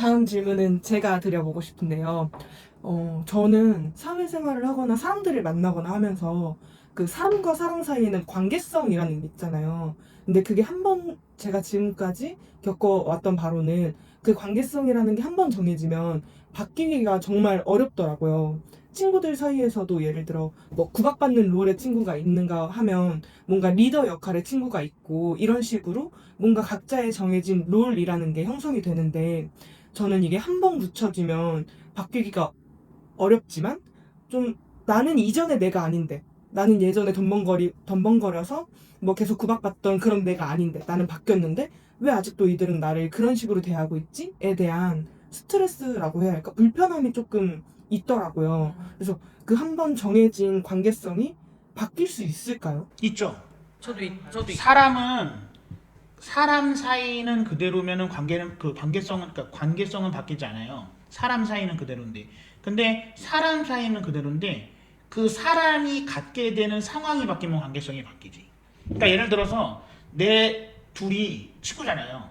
다음 질문은 제가 드려보고 싶은데요. 저는 사회생활을 하거나 사람들을 만나거나 하면서 그 사람과 사람 사이에는 관계성이라는 게 있잖아요. 근데 그게 한 번 제가 지금까지 겪어왔던 바로는 그 관계성이라는 게 한 번 정해지면 바뀌기가 정말 어렵더라고요. 친구들 사이에서도 예를 들어 뭐 구박받는 롤의 친구가 있는가 하면 뭔가 리더 역할의 친구가 있고 이런 식으로 뭔가 각자의 정해진 롤이라는 게 형성이 되는데 저는 이게 한 번 굳혀지면 바뀌기가 어렵지만 좀 나는 이전의 내가 아닌데 나는 예전에 덤벙거려서 뭐 계속 구박받던 그런 내가 아닌데 나는 바뀌었는데 왜 아직도 이들은 나를 그런 식으로 대하고 있지?에 대한 스트레스라고 해야 할까? 불편함이 조금 있더라고요. 그래서 그 한 번 정해진 관계성이 바뀔 수 있을까요? 있죠. 저도 사람 사이는 그대로면은 그러니까 관계성은 바뀌지 않아요. 사람 사이는 그대로인데. 근데 사람 사이는 그대로인데 그 사람이 갖게 되는 상황이 바뀌면 관계성이 바뀌지. 그러니까 예를 들어서 내 둘이 친구잖아요.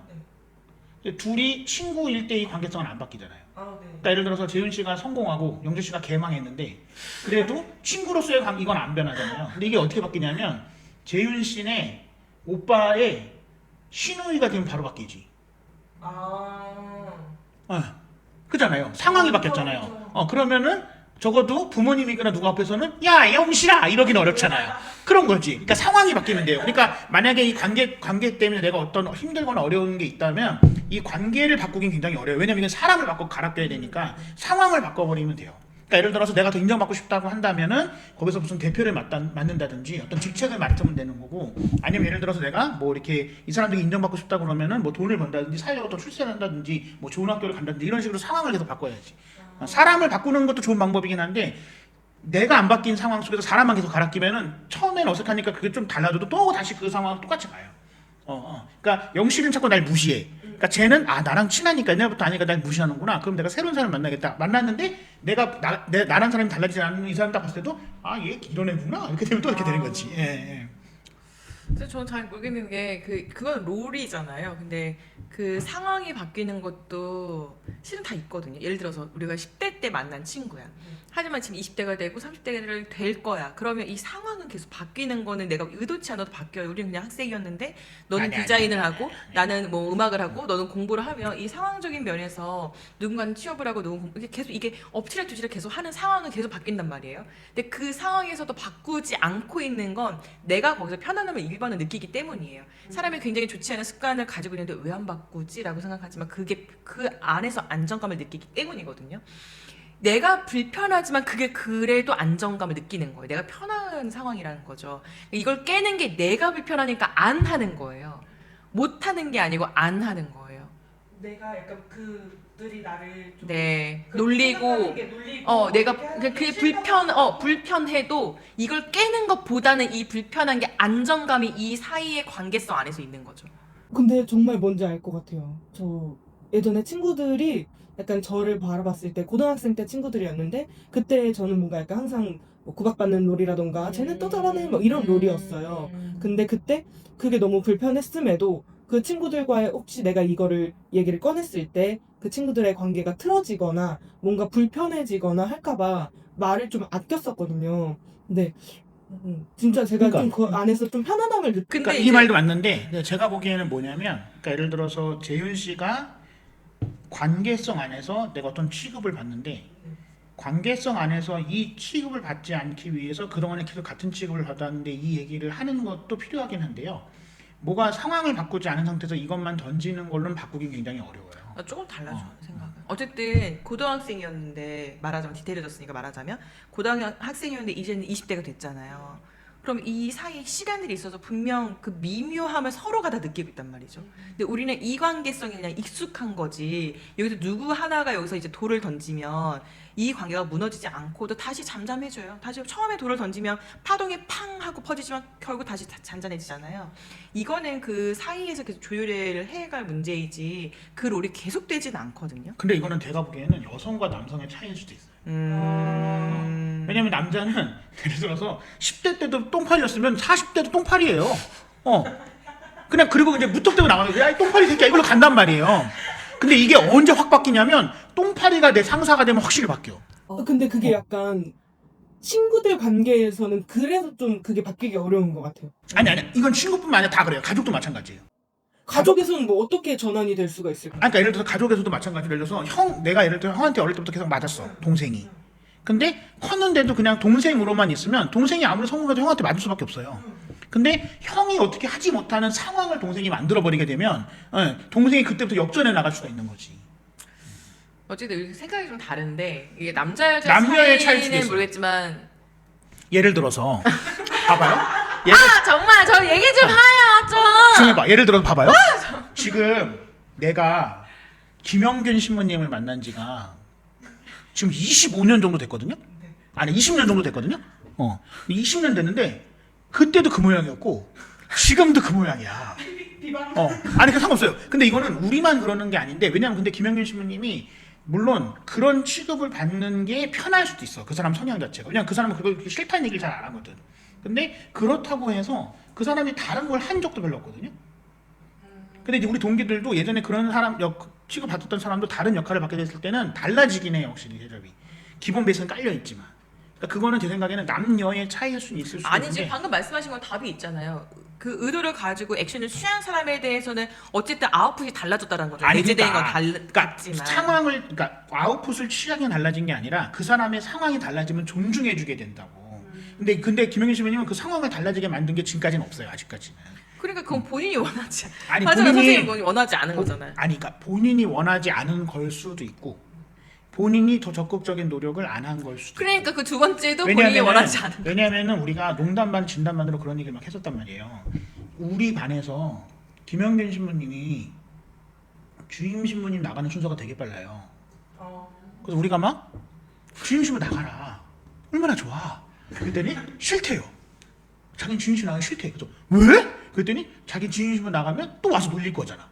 근데 둘이 친구일 때 이 관계성은 안 바뀌잖아요. 그러니까 예를 들어서 재윤 씨가 성공하고 영재 씨가 개망했는데 그래도 친구로서의 관계 이건 안 변하잖아요. 근데 이게 어떻게 바뀌냐면 재윤 씨네 오빠의 신우이가 되면 바로 바뀌지. 그잖아요. 상황이 바뀌었잖아요. 그러면은 적어도 부모님이거나 누가 앞에서는 야 영실아 이러기는 어렵잖아요. 그런 거지. 그러니까 상황이 바뀌면 돼요. 그러니까 만약에 이 관계 때문에 내가 어떤 힘들거나 어려운 게 있다면 이 관계를 바꾸긴 굉장히 어려워요. 왜냐면 이건 사람을 바꿔 갈아껴야 되니까 상황을 바꿔버리면 돼요. 그러니까 예를 들어서 내가 더 인정받고 싶다고 한다면은 거기서 무슨 대표를 맡는다든지 어떤 직책을 맡으면 되는 거고, 아니면 예를 들어서 내가 뭐 이렇게 이 사람들이 인정받고 싶다고 그러면은 뭐 돈을 번다든지 사회적으로 또 출세한다든지 뭐 좋은 학교를 간다든지 이런 식으로 상황을 계속 바꿔야지. 사람을 바꾸는 것도 좋은 방법이긴 한데 내가 안 바뀐 상황 속에서 사람만 계속 갈아 끼면은 처음엔 어색하니까 그게 좀 달라져도 또 다시 그 상황 똑같이 가요. 그러니까 영실은 자꾸 날 무시해. 그러니까 쟤는 나랑 친하니까 옛날부터 아니까 날 무시하는구나. 그럼 내가 새로운 사람을 만나겠다. 만났는데 내가 나란 사람이 달라지지 않는 이 사람 딱 봤을 때도 얘 이런 애구나. 이렇게 되면 또 이렇게 되는 거지. 예. 근데 저는 잘 모르겠는 게 그건 롤이잖아요. 근데 그 상황이 바뀌는 것도 실은 다 있거든요. 예를 들어서 우리가 10대 때 만난 친구야. 하지만 지금 20대가 되고 30대가 될 거야. 그러면 이 상황은 계속 바뀌는 거는 내가 의도치 않아도 바뀌어요. 우리는 그냥 학생이었는데 너는 디자인을 하고 나는 뭐 음악을 하고 너는 공부를 하면 이 상황적인 면에서 누군가는 취업을 하고 누군가는 계속 이게 엎치락뒤치락 계속 하는 상황은 계속 바뀐단 말이에요. 근데 그 상황에서도 바꾸지 않고 있는 건 내가 거기서 편안함을 1번을 느끼기 때문이에요. 사람이 굉장히 좋지 않은 습관을 가지고 있는데 왜 안 바꾸지? 라고 생각하지만 그게 그 안에서 안정감을 느끼기 때문이거든요. 내가 불편하지만 그게 그래도 안정감을 느끼는 거예요. 내가 편한 상황이라는 거죠. 이걸 깨는 게 내가 불편하니까 안 하는 거예요. 못 하는 게 아니고 안 하는 거예요. 내가 약간 그들이 나를 좀 네, 그 놀리고 생각하는 게 놀리고 내가 이렇게 하는 그게 게 싫다고 불편해도 이걸 깨는 것보다는 이 불편한 게 안정감이 이 사이의 관계성 안에서 있는 거죠. 근데 정말 뭔지 알 것 같아요. 저 예전에 친구들이 약간 저를 바라봤을 때 고등학생 때 친구들이었는데 그때 저는 뭔가 약간 항상 뭐 구박받는 롤이라던가 쟤는 또 잘하네 뭐 이런 롤이었어요. 근데 그때 그게 너무 불편했음에도 그 친구들과의 혹시 내가 이거를 얘기를 꺼냈을 때 그 친구들의 관계가 틀어지거나 뭔가 불편해지거나 할까봐 말을 좀 아꼈었거든요. 근데 진짜 제가 좀 그러니까. 그 안에서 좀 편안함을 느끼. 근데 그러니까 이 말도 맞는데 제가 보기에는 뭐냐면, 그러니까 예를 들어서 재윤 씨가 관계성 안에서 내가 어떤 취급을 받는데 관계성 안에서 이 취급을 받지 않기 위해서 그동안에 계속 같은 취급을 받았는데 이 얘기를 하는 것도 필요하긴 한데요. 뭐가 상황을 바꾸지 않은 상태에서 이것만 던지는 걸로는 바꾸기 굉장히 어려워요. 조금 달라져 생각은. 어쨌든 고등학생이었는데 말하자면 디테일해졌으니까 말하자면 고등학생이었는데 이제는 20대가 됐잖아요. 그럼 이 사이에 시간들이 있어서 분명 그 미묘함을 서로가 다 느끼고 있단 말이죠. 근데 우리는 이 관계성이 그냥 익숙한 거지. 여기서 누구 하나가 여기서 이제 돌을 던지면 이 관계가 무너지지 않고도 다시 잠잠해져요. 다시 처음에 돌을 던지면 파동이 팡 하고 퍼지지만 결국 다시 잔잔해지잖아요. 이거는 그 사이에서 계속 조율을 해갈 문제이지 그 롤이 계속되진 않거든요. 근데 이거는 제가 보기에는 여성과 남성의 차이일 수도 있어요. 왜냐면 남자는 예를 들어서 10대 때도 똥파리였으면 40대도 똥파리예요. 그냥 그리고 이제 무턱대고 나가서 야이 똥파리 새끼야 이걸로 간단 말이에요. 근데 이게 언제 확 바뀌냐면 똥파리가 내 상사가 되면 확실히 바뀌어. 근데 그게 약간 친구들 관계에서는 그래서 좀 그게 바뀌기 어려운 것 같아요. 아니 이건 친구뿐만 아니라 다 그래요. 가족도 마찬가지예요. 가족에서는 뭐 어떻게 전환이 될 수가 있을까요? 그러니까 예를 들어서 가족에서도 마찬가지로 예를 들어서 내가 예를 들어 형한테 어릴 때부터 계속 맞았어. 동생이. 근데 컸는데도 그냥 동생으로만 있으면 동생이 아무리 성공해도 형한테 맞을 수밖에 없어요. 근데 형이 어떻게 하지 못하는 상황을 동생이 만들어버리게 되면 동생이 그때부터 역전해 나갈 수가 있는 거지. 어쨌든 우리 생각이 좀 다른데 이게 남자 여자 남녀의 차이일 수도 차이는 있어요. 모르겠지만 예를 들어서 봐봐요. 정말 저 얘기 좀 해요 좀. 좀 해봐. 예를 들어서 봐봐요. 지금 내가 김영균 신부님을 만난 지가 지금 25년 정도 됐거든요. 아니 20년 정도 됐거든요. 20년 됐는데 그때도 그 모양이었고 지금도 그 모양이야. 아니 그 상관없어요. 근데 이거는 우리만 그러는 게 아닌데 왜냐면 근데 김영균 신부님이 물론 그런 취급을 받는 게 편할 수도 있어. 그 사람 성향 자체가. 왜냐면 그 사람은 그걸 싫다는 얘기를 잘 안 하거든. 근데 그렇다고 해서 그 사람이 다른 걸 한 적도 별로 없거든요. 근데 이제 우리 동기들도 예전에 그런 사람 취급받았던 사람도 다른 역할을 받게 됐을 때는 달라지긴 해요. 확실히 대접이. 기본 베이스는 깔려 있지만. 그러니까 그거는 제 생각에는 남녀의 차이일 수는 있을 수 아니지 있는데 방금 말씀하신 건 답이 있잖아요. 그 의도를 가지고 액션을 취한 사람에 대해서는 어쨌든 아웃풋이 달라졌다는 거죠. 아니, 내재된 건 그러니까 달랐지만 그러니까 아웃풋을 취하게 달라진 게 아니라 그 사람의 상황이 달라지면 존중해주게 된다고. 근데 김영균 신부님은 그 상황을 달라지게 만든 게 지금까지는 없어요. 아직까지는. 그러니까 그건 본인이 원하지 아니, 하지만 본인이- 선생님이 원하지 않은 거잖아요. 아니 그러니까 본인이 원하지 않은 걸 수도 있고 본인이 더 적극적인 노력을 안 한 걸 수도 그러니까 있고. 그 두 번째도 본인이 원하지 않은 왜냐면은 우리가 농담 반 진담 반으로 그런 얘기를 막 했었단 말이에요. 우리 반에서 김영균 신부님이 주임 신부님 나가는 순서가 되게 빨라요. 그래서 우리가 막 주임 신부 나가라. 얼마나 좋아. 그랬더니 싫대요. 자기는 주임 신부 나가기 싫대. 그래서 왜? 그랬더니 자기 주임 신부 나가면 또 와서 놀릴 거잖아.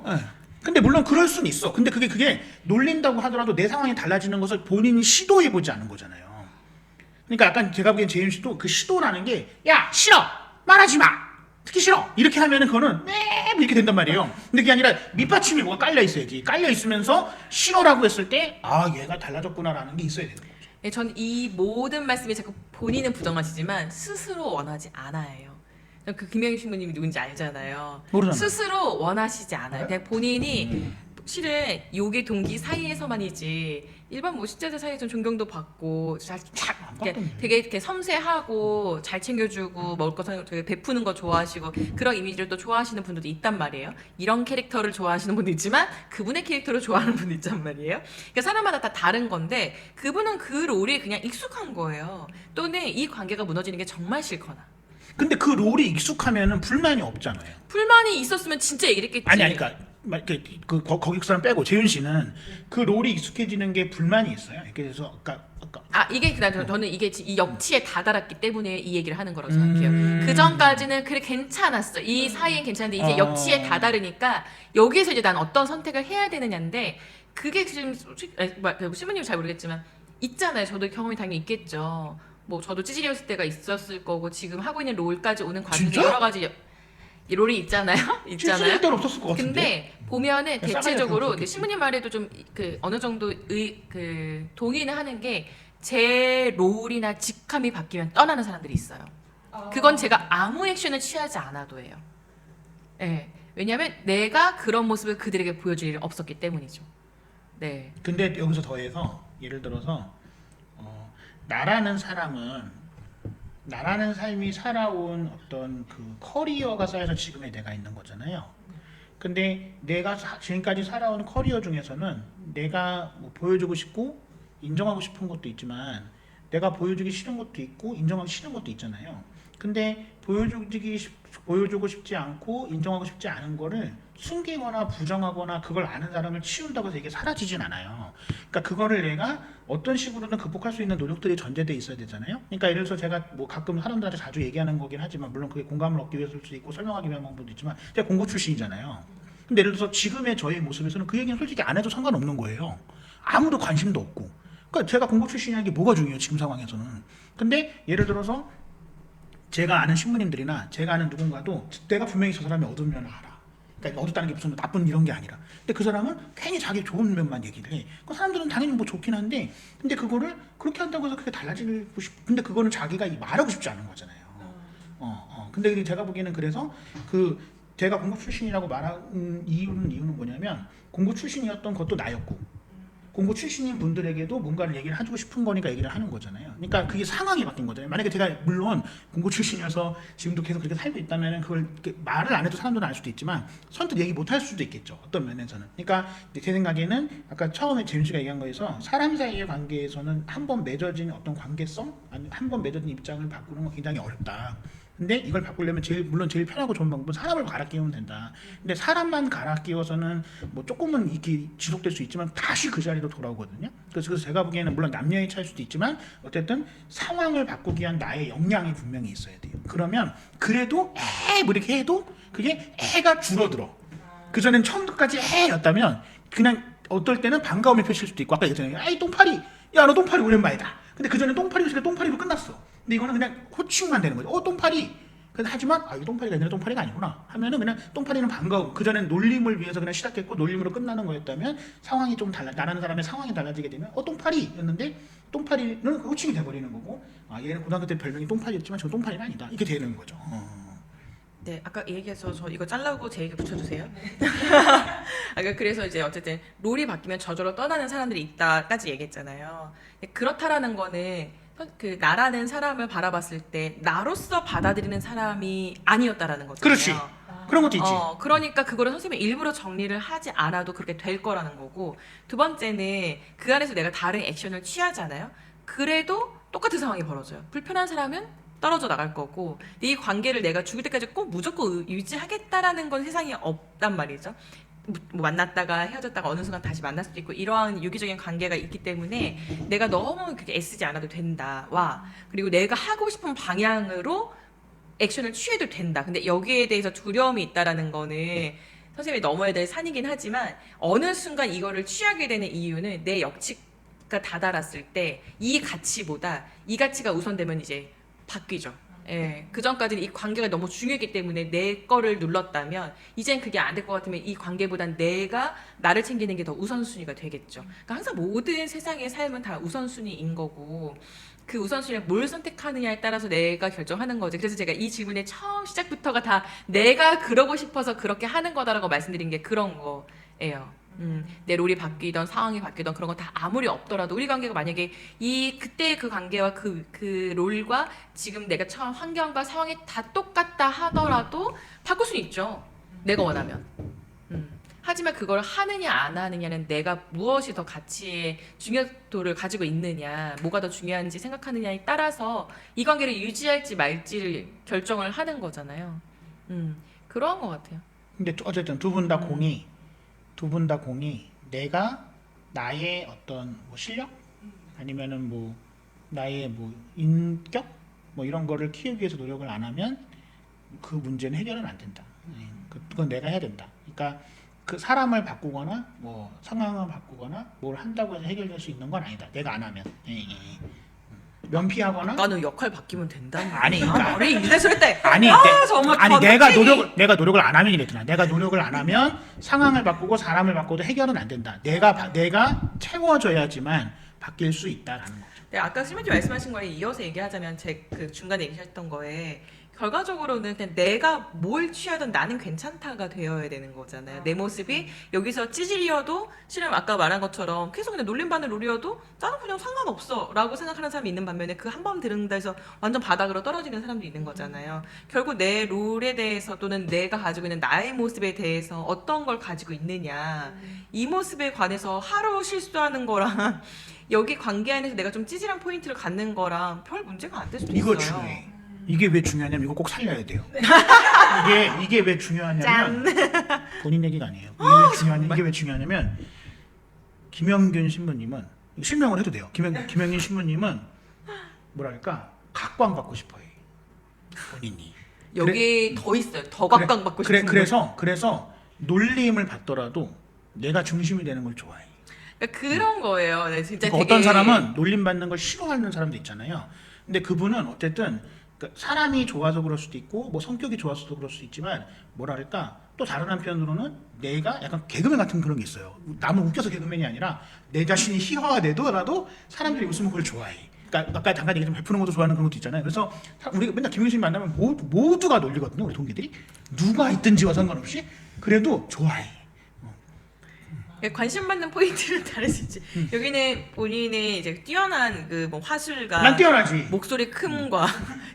네. 근데 물론 그럴 수는 있어. 근데 그게 놀린다고 하더라도 내 상황이 달라지는 것을 본인이 시도해보지 않은 거잖아요. 그러니까 약간 제가 보기엔 재윤 씨도 그 시도라는 게 야 싫어 말하지 마 듣기 싫어 이렇게 하면은 그거는 네 이렇게 된단 말이에요. 근데 그게 아니라 밑받침이 뭐가 깔려 있어야지. 깔려 있으면서 싫어라고 했을 때 아 얘가 달라졌구나라는 게 있어야 되는 거죠. 네, 전 이 모든 말씀이 자꾸 본인은 부정하시지만 스스로 원하지 않아요. 그 김영희 신부님이 누군지 알잖아요. 모르잖아요. 스스로 원하시지 않아요. 그냥 본인이 실은 요괴 동기 사이에서만이지 일반 뭐 신자들 사이에서는 존경도 받고 되게 이렇게 섬세하고 잘 챙겨주고 먹을 거 되게 베푸는 거 좋아하시고 그런 이미지를 또 좋아하시는 분들도 있단 말이에요. 이런 캐릭터를 좋아하시는 분도 있지만 그분의 캐릭터를 좋아하는 분도 있단 말이에요. 그러니까 사람마다 다 다른 건데 그분은 그 롤이 그냥 익숙한 거예요. 또는 이 관계가 무너지는 게 정말 싫거나. 근데 그 롤이 익숙하면은 불만이 없잖아요. 불만이 있었으면 진짜 얘기를 했겠지. 아니 그러니까 거기 사람 빼고 재윤 씨는 그 롤이 익숙해지는 게 불만이 있어요. 그래서 아까 이게 저는 이게 이 역치에 다다랐기 때문에 이 얘기를 하는 거라고 생각해요. 그 전까지는 그래 괜찮았어. 이 사이엔 괜찮은데 이제 역치에 다다르니까 여기에서 이제 난 어떤 선택을 해야 되느냐인데 그게 지금 신부님 잘 모르겠지만 있잖아요. 저도 경험이 당연히 있겠죠. 뭐 저도 찌질이었을 때가 있었을 거고 지금 하고 있는 롤까지 오는 과정에 진짜? 여러 가지 롤이 있잖아요. 찔찔할 때는 없었을 것 같은데. 근데 보면은 싸가지가 대체적으로 없었겠지. 근데 신부님 말에도 좀 그 어느 정도 동의는 하는 게 제 롤이나 직함이 바뀌면 떠나는 사람들이 있어요. 그건 제가 아무 액션을 취하지 않아도 해요. 네. 왜냐하면 내가 그런 모습을 그들에게 보여줄 일이 없었기 때문이죠. 네. 근데 여기서 더해서 예를 들어서 나라는 삶이 살아온 어떤 그 커리어가 쌓여서 지금의 내가 있는 거잖아요. 근데 내가 지금까지 살아온 커리어 중에서는 내가 뭐 보여주고 싶고 인정하고 싶은 것도 있지만 내가 보여주기 싫은 것도 있고 인정하기 싫은 것도 있잖아요. 근데 보여주고 싶지 않고 인정하고 싶지 않은 거를 숨기거나 부정하거나 그걸 아는 사람을 치운다고 해서 이게 사라지진 않아요. 그러니까 그거를 내가 어떤 식으로든 극복할 수 있는 노력들이 전제돼 있어야 되잖아요. 그러니까 예를 들어서 제가 뭐 가끔 사람들한테 자주 얘기하는 거긴 하지만 물론 그게 공감을 얻기 위해서일 수도 있고 설명하기 위한 방법도 있지만 제가 공고 출신이잖아요. 근데 예를 들어서 지금의 저의 모습에서는 그 얘기는 솔직히 안 해도 상관없는 거예요. 아무도 관심도 없고. 그러니까 제가 공고 출신이라는 게 뭐가 중요해요 지금 상황에서는. 근데 예를 들어서 제가 아는 신부님들이나 제가 아는 누군가도 내가 분명히 저 사람이 어두운 면을 알아. 그러니까 얻었다는 게 무슨 나쁜 이런 게 아니라. 근데 그 사람은 괜히 자기 좋은 면만 얘기를 해. 그 사람들은 당연히 뭐 좋긴 한데, 근데 그거를 그렇게 한다고 해서 그게 달라지고 근데 그거는 자기가 말하고 싶지 않은 거잖아요. 근데 제가 보기에는 그래서 제가 공급 출신이라고 말한 이유는 뭐냐면, 공급 출신이었던 것도 나였고, 공부 출신인 분들에게도 뭔가를 얘기를 해주고 싶은 거니까 얘기를 하는 거잖아요. 그러니까 그게 상황이 바뀐 거잖아요. 만약에 제가 물론 공부 출신이어서 지금도 계속 그렇게 살고 있다면 그걸 이렇게 말을 안 해도 사람들은 알 수도 있지만 선뜻 얘기 못 할 수도 있겠죠. 어떤 면에서는. 그러니까 제 생각에는 아까 처음에 재민 씨가 얘기한 거에서 사람 사이의 관계에서는 한 번 맺어진 어떤 관계성, 아니 한 번 맺어진 입장을 바꾸는 건 굉장히 어렵다. 근데 이걸 바꾸려면 물론 제일 편하고 좋은 방법은 사람을 갈아 끼우면 된다. 근데 사람만 갈아 끼워서는 뭐 조금은 이게 지속될 수 있지만 다시 그 자리로 돌아오거든요. 그래서 제가 보기에는 물론 남녀의 차이일 수도 있지만 어쨌든 상황을 바꾸기 위한 나의 역량이 분명히 있어야 돼요. 그러면 그래도 뭐 이렇게 해도 그게 애가 줄어들어. 그전엔 처음부터까지 애였다면 그냥 어떨 때는 반가움을 표시할 수도 있고, 아까 얘기했잖아요. 아이 똥파리, 야 너 똥파리 오랜만이다. 근데 그전에 똥파리가 똥파리로 끝났어. 근데 이거는 그냥 호칭만 되는 거죠. 똥파리. 근데 하지만 이 똥파리가 아니라 똥파리가 아니구나 하면은 그냥 똥파리는 반가워. 그전엔 놀림을 위해서 그냥 시작했고 놀림으로 끝나는 거였다면 상황이 좀 나라는 사람의 상황이 달라지게 되면 똥파리였는데 똥파리는 호칭이 돼버리는 거고, 얘는 고등학교 때 별명이 똥파리였지만 저 똥파리는 아니다. 이렇게 되는 거죠. 네, 아까 얘기해서 저 이거 잘라고 제 얘기 붙여주세요. 그래서 이제 어쨌든 롤이 바뀌면 저절로 떠나는 사람들이 있다까지 얘기했잖아요. 그렇다라는 거는 그 나라는 사람을 바라봤을 때 나로서 받아들이는 사람이 아니었다라는 거잖아요. 그렇지. 그런 것도 있지. 그러니까 그거를 선생님이 일부러 정리를 하지 않아도 그렇게 될 거라는 거고, 두 번째는 그 안에서 내가 다른 액션을 취하잖아요. 그래도 똑같은 상황이 벌어져요. 불편한 사람은 떨어져 나갈 거고, 이 관계를 내가 죽을 때까지 꼭 무조건 유지하겠다라는 건 세상에 없단 말이죠. 뭐 만났다가 헤어졌다가 어느 순간 다시 만날 수도 있고, 이러한 유기적인 관계가 있기 때문에 내가 너무 그렇게 애쓰지 않아도 된다와, 그리고 내가 하고 싶은 방향으로 액션을 취해도 된다. 근데 여기에 대해서 두려움이 있다라는 거는 선생님이 넘어야 될 산이긴 하지만, 어느 순간 이거를 취하게 되는 이유는 내 역치가 다다랐을 때 이 가치보다 이 가치가 우선되면 이제 바뀌죠. 예, 그 전까지는 이 관계가 너무 중요했기 때문에 내 거를 눌렀다면 이젠 그게 안 될 것 같으면 이 관계보단 내가 나를 챙기는 게 더 우선순위가 되겠죠. 그러니까 항상 모든 세상의 삶은 다 우선순위인 거고, 그 우선순위를 뭘 선택하느냐에 따라서 내가 결정하는 거지. 그래서 제가 이 질문의 처음 시작부터가 다 내가 그러고 싶어서 그렇게 하는 거다라고 말씀드린 게 그런 거예요. 내 롤이 바뀌던 상황이 바뀌던 그런 거 다 아무리 없더라도 우리 관계가 만약에 그때 그 관계와 그 롤과 지금 내가 처한 환경과 상황이 다 똑같다 하더라도 바꿀 수 있죠. 내가 원하면. 하지만 그걸 하느냐 안 하느냐는 내가 무엇이 더 가치의 중요도를 가지고 있느냐, 뭐가 더 중요한지 생각하느냐에 따라서 이 관계를 유지할지 말지를 결정을 하는 거잖아요. 그러한 것 같아요. 근데 어쨌든 두 분 다 공이 내가 나의 어떤 뭐 실력 아니면은 뭐 나의 뭐 인격 뭐 이런 거를 키우기 위해서 노력을 안 하면 그 문제는 해결은 안 된다. 그건 내가 해야 된다. 그러니까 그 사람을 바꾸거나 뭐 상황을 바꾸거나 뭘 한다고 해서 해결될 수 있는 건 아니다. 내가 안 하면. 면피하거나 나는 역할 바뀌면 된다. 아니, 그러니까 우리 이래서 때 정말 아니 내가 노력을 안 하면 이랬잖아. 내가 노력을 안 하면 상황을 바꾸고 사람을 바꿔도 해결은 안 된다. 내가 채워줘야지만 바뀔 수 있다라는 거죠. 네, 아까 실무님 말씀하신 거에 이어서 얘기하자면 제 그 중간에 얘기하셨던 거에 결과적으로는 그냥 내가 뭘 취하든 나는 괜찮다가 되어야 되는 거잖아요. 내 모습이 여기서 찌질이어도 실은 아까 말한 것처럼 계속 그냥 놀림받는 롤이어도 나는 그냥 상관없어 라고 생각하는 사람이 있는 반면에 그 한 번 들은다 해서 완전 바닥으로 떨어지는 사람도 있는 거잖아요. 결국 내 롤에 대해서 또는 내가 가지고 있는 나의 모습에 대해서 어떤 걸 가지고 있느냐, 이 모습에 관해서 하루 실수하는 거랑 여기 관계 안에서 내가 좀 찌질한 포인트를 갖는 거랑 별 문제가 안 될 수도 있어요. 이거 중요해. 이게 왜 중요하냐면 이거 꼭 살려야 돼요. 이게 왜 중요하냐면 본인 얘기가 아니에요. 이게 왜 중요하냐면 김영균 신부님은 실명을 해도 돼요. 김영균 신부님은 뭐랄까 각광받고 싶어요. 본인이. 여기 더 있어요. 더 각광받고 싶은 거. 그래서 놀림을 받더라도 내가 중심이 되는 걸 좋아해. 그러니까 그런 거예요. 네, 진짜 그러니까 어떤 사람은 놀림 받는 걸 싫어하는 사람도 있잖아요. 근데 그분은 어쨌든 그러니까 사람이 좋아서 그럴 수도 있고 뭐 성격이 좋아서도 그럴 수도 있지만 뭐랄까 또 다른 한편으로는 내가 약간 개그맨 같은 그런 게 있어요. 남을 웃겨서 개그맨이 아니라 내 자신이 희화화되더라도 사람들이 웃으면 그걸 좋아해. 그러니까 아까 잠깐 얘기했지만 베푸는 것도 좋아하는 그런 것도 있잖아요. 그래서 우리가 맨날 김용신 만나면 모두가 놀리거든요. 우리 동기들이 누가 있든지와 상관없이 그래도 좋아해. 관심 받는 포인트는 다를 수 있지. 여기는 본인의 이제 뛰어난 그 뭐 화술과 난 뛰어나지. 목소리 큼과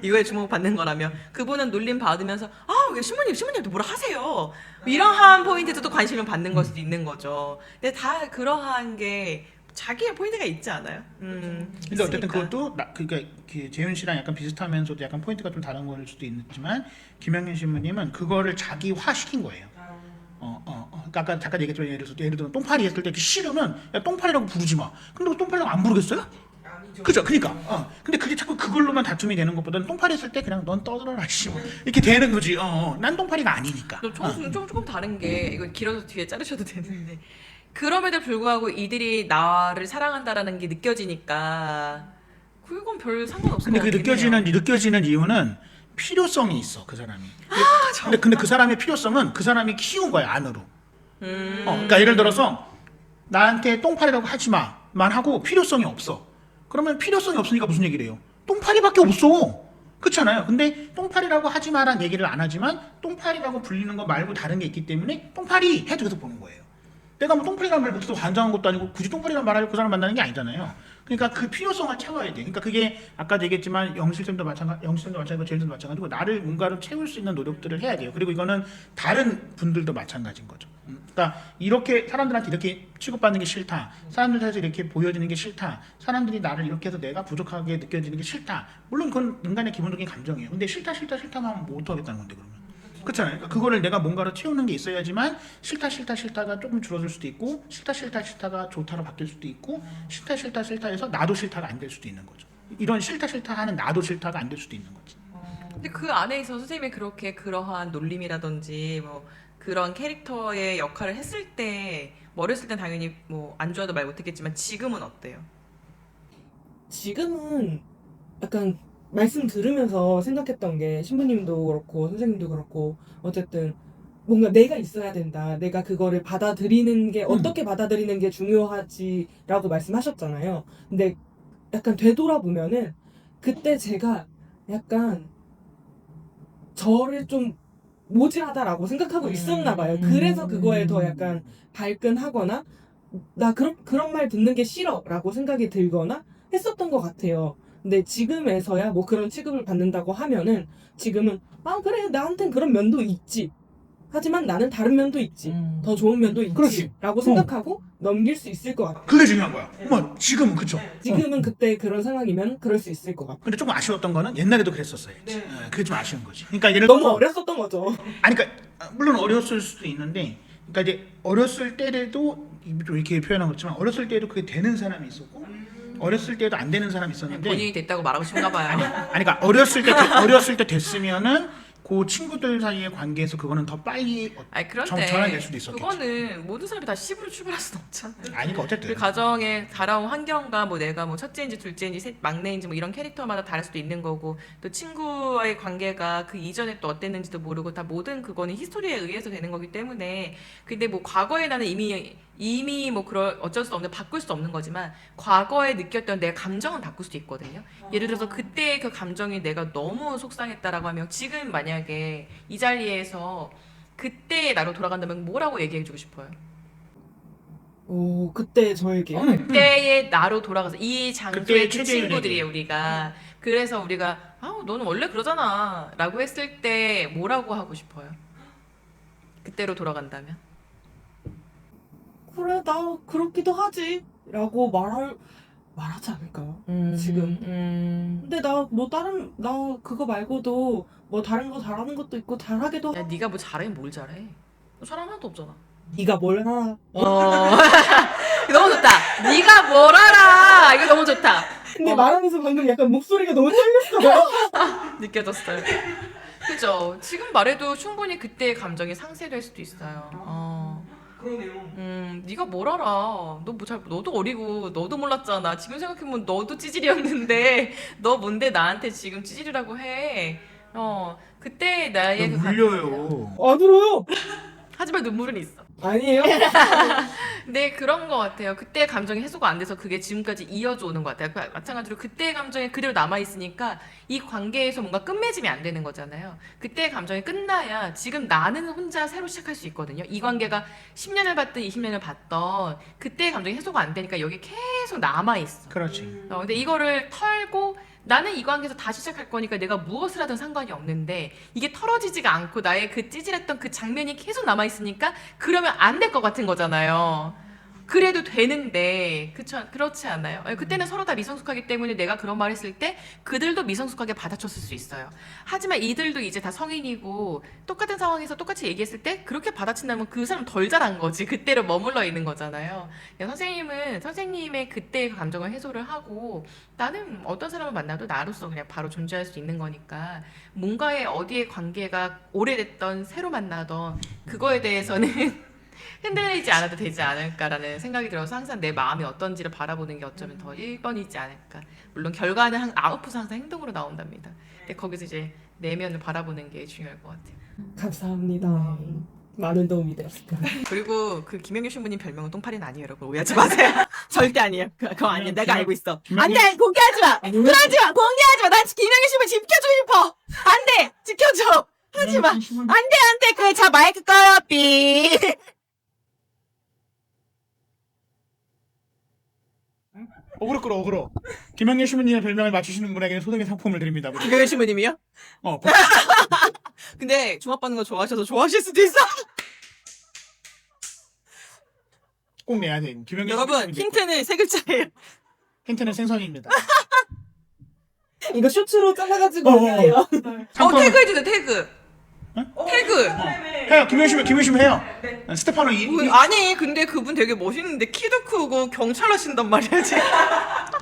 이거에 주목받는 거라면 그분은 놀림 받으면서 왜 신부님도 뭐라 하세요. 이러한 포인트도 또 관심을 받는 걸 수도 있는 거죠. 근데 다 그러한 게 자기의 포인트가 있지 않아요? 근데 어쨌든 그것도 그러니까 재윤 씨랑 약간 비슷하면서도 약간 포인트가 좀 다른 걸 수도 있지만 김영현 신부님은 그거를 자기화 시킨 거예요. 그러니까 아까 잠깐 얘기했지만 예를 들어 똥파리 했을 때 이렇게 싫으면 야 똥파리라고 부르지 마. 근데 왜 똥파리라고 안 부르겠어요? 그죠? 그러니까. 근데 그게 자꾸 그걸로만 다툼이 되는 것보다는 똥파리 했을 때 그냥 넌 떠들어라 씨. 이렇게 되는 거지. 난 똥파리가 아니니까. 조금 다른 게 이거 길어서 뒤에 자르셔도 되는데 그럼에도 불구하고 이들이 나를 사랑한다라는 게 느껴지니까 그건 별 상관없을 근데 것 그 같긴 해요. 느껴지는 이유는 필요성이 있어 그 사람이. 근데 그 사람의 필요성은 그 사람이 키운 거야 안으로. 그러니까 예를 들어서 나한테 똥파리라고 하지 마만 하고 필요성이 없어. 그러면 필요성이 없으니까 무슨 얘기를 해요? 똥파리밖에 없어. 그렇잖아요. 근데 똥파리라고 하지 마란 얘기를 안 하지만 똥파리라고 불리는 거 말고 다른 게 있기 때문에 똥파리 해도 계속 보는 거예요. 내가 뭐 똥파리라는 말 못해서 환장한 것도 아니고 굳이 똥파리라는 말하려고 그 사람 만나는 게 아니잖아요. 그러니까 그 필요성을 채워야 돼. 그러니까 그게 아까 얘기했지만 영실쌤도 마찬가지고 제일쌤도 마찬가지고 나를 뭔가로 채울 수 있는 노력들을 해야 돼요. 그리고 이거는 다른 분들도 마찬가지인 거죠. 그러니까 이렇게 사람들한테 이렇게 취급받는 게 싫다. 사람들 사이에서 이렇게 보여지는 게 싫다. 사람들이 나를 이렇게 해서 내가 부족하게 느껴지는 게 싫다. 물론 그건 인간의 기본적인 감정이에요. 근데 싫다만 하면 뭐 어떡하겠다는 건데 그러면. 그렇잖아요. 그러니까 그거를 내가 뭔가로 채우는 게 있어야지만 싫다가 조금 줄어들 수도 있고 싫다가 좋다로 바뀔 수도 있고 싫다해서 나도 싫다가 안 될 수도 있는 거죠. 이런 싫다 하는 나도 싫다가 안 될 수도 있는 거지. 근데 그 안에 있어서 선생님이 그렇게 그러한 놀림이라든지 뭐 그런 캐릭터의 역할을 했을 때 어렸을 땐 당연히 뭐 안 좋아도 말 못했겠지만 지금은 어때요? 지금은 약간 말씀 들으면서 생각했던 게 신부님도 그렇고 선생님도 그렇고 어쨌든 뭔가 내가 있어야 된다. 내가 그거를 받아들이는 게 어떻게 받아들이는 게 중요하지라고 말씀하셨잖아요. 근데 약간 되돌아보면은 그때 제가 약간 저를 좀 모질하다라고 생각하고 있었나 봐요. 그래서 그거에 더 약간 발끈하거나 나 그런 말 듣는 게 싫어라고 생각이 들거나 했었던 것 같아요. 근데 지금에서야 뭐 그런 취급을 받는다고 하면은 지금은 그래 나한텐 그런 면도 있지. 하지만 나는 다른 면도 있지. 더 좋은 면도 있지. 그렇지. 라고 생각하고 넘길 수 있을 것 같아요. 그게 중요한 거야. 지금은 그쵸. 지금은 그때 그런 상황이면 그럴 수 있을 것 같아요. 근데 조금 아쉬웠던 거는 옛날에도 그랬었어야지. 그게 좀 아쉬운 거지. 그러니까 예를 너무 들어서 어렸었던 거죠. 아니 그러니까 물론 어렸을 수도 있는데 그러니까 이제 어렸을 때에도 좀 이렇게 표현한 거지만 어렸을 때에도 그게 되는 사람이 있었고 어렸을 때도 안 되는 사람이 있었는데 본인이 됐다고 말하고 싶나 봐요. 아니 그러니까 어렸을 때 됐으면은 그 친구들 사이의 관계에서 그거는 더 빨리 그런데 전환될 수도 있었겠지. 그거는 모든 사람이 다 10으로 출발할 수는 없잖아요. 아니 그러니까 어쨌든 그 가정의 살아온 환경과 뭐 내가 뭐 첫째인지 둘째인지 막내인지 뭐 이런 캐릭터마다 다를 수도 있는 거고 또 친구와의 관계가 그 이전에 또 어땠는지도 모르고 다 모든 그거는 히스토리에 의해서 되는 거기 때문에 근데 뭐 과거에 나는 이미 뭐 그럴 어쩔 수 없는 바꿀 수 없는 거지만 과거에 느꼈던 내 감정은 바꿀 수도 있거든요. 예를 들어서 그때 그 감정이 내가 너무 속상했다라고 하면 지금 만약에 이 자리에서 그때의 나로 돌아간다면 뭐라고 얘기해주고 싶어요? 오 그때 저에게요? 그때의 나로 돌아가서 이 장소의 그때의 그 최재윤에게. 친구들이에요 우리가. 그래서 우리가 너는 원래 그러잖아 라고 했을 때 뭐라고 하고 싶어요? 그때로 돌아간다면? 그래 나 그렇기도 하지 라고 말하지 않을까요? 지금 근데 나 그거 말고도 뭐 다른 거 잘하는 것도 있고 잘하기도 야 네가 뭐 잘해 뭘 잘해? 너 사람 하나도 없잖아. 네가 뭘 하나 너무 좋다. 네가 뭘 알아. 이거 너무 좋다. 근데 말하면서 방금 약간 목소리가 너무 떨렸어요. 느껴졌어요. 그죠? 지금 말해도 충분히 그때의 감정이 상쇄될 수도 있어요. 그러네요. 네가 뭘 알아? 너도 어리고 너도 몰랐잖아. 지금 생각해보면 너도 찌질이었는데 너 뭔데 나한테 지금 찌질이라고 해? 그때 나의 그 물려요. 안 들어요. 하지만 눈물은 있어. 아니에요? 네, 그런 것 같아요. 그때 감정이 해소가 안 돼서 그게 지금까지 이어져 오는 것 같아요. 마찬가지로 그때의 감정이 그대로 남아있으니까 이 관계에서 뭔가 끝맺음이 안 되는 거잖아요. 그때의 감정이 끝나야 지금 나는 혼자 새로 시작할 수 있거든요. 이 관계가 10년을 봤든 20년을 봤던 그때의 감정이 해소가 안 되니까 여기 계속 남아있어. 그렇지. 근데 이거를 털고 나는 이 관계에서 다시 시작할 거니까 내가 무엇을 하든 상관이 없는데 이게 털어지지가 않고 나의 그 찌질했던 그 장면이 계속 남아있으니까 그러면 안 될 것 같은 거잖아요. 그래도 되는데 그렇지 않아요? 그때는 서로 다 미성숙하기 때문에 내가 그런 말 했을 때 그들도 미성숙하게 받아쳤을 수 있어요. 하지만 이들도 이제 다 성인이고 똑같은 상황에서 똑같이 얘기했을 때 그렇게 받아친다면 그 사람 덜 잘한 거지. 그때로 머물러 있는 거잖아요. 선생님은 선생님의 그때의 감정을 해소를 하고 나는 어떤 사람을 만나도 나로서 그냥 바로 존재할 수 있는 거니까 뭔가의 어디에 관계가 오래됐던 새로 만나던 그거에 대해서는 흔들리지 않아도 되지 않을까라는 생각이 들어서 항상 내 마음이 어떤지를 바라보는 게 어쩌면 더 1번이지 않을까. 물론 결과는 아웃풋은 항상 행동으로 나온답니다. 근데 거기서 이제 내면을 바라보는 게 중요할 것 같아요. 감사합니다. 많은 도움이 되었습니다. 그리고 그 김영규 신부님 별명은 똥파리는 아니에요, 여러분. 오해하지 마세요. 절대 아니에요. 그거 아니에요. 내가 알고 있어. 안 돼! 공개하지 마! 그러지 마! 공개하지 마! 난 김영규 신부 지켜주고 싶어! 안 돼! 지켜줘! 하지 마! 안 돼! 그, 자, 마이크 꺼요, 삐! 어그로 끌어 어그로. 김영렬 신부님의 별명을 맞추시는 분에게는 소정의 상품을 드립니다. 김영규 신부님이요? 어, 근데 중합받는 거 좋아하셔서 좋아하실 수도 있어. 꼭 내야 돼. 김영렬 여러분, 신부님이 힌트는 세 글자예요. 힌트는 생선입니다. 이거 쇼츠로 잘라가지고 어, 어. 올려요. 태그 해주세요, 태그. 태그. 해요. 김영렬 신부 해요. 스테파노 아니, 근데 그분 되게 멋있는데 키도 크고 경찰 하신단 말이야, 지금.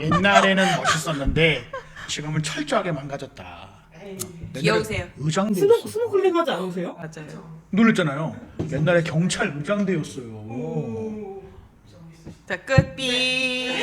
옛날에는 멋있었는데 지금은 철저하게 망가졌다. 귀여우세요. 의장대. 스노클링 하지 않으세요? 맞아요. 놀랬잖아요. 옛날에 경찰 의장대였어요. 자, 끝. 삐.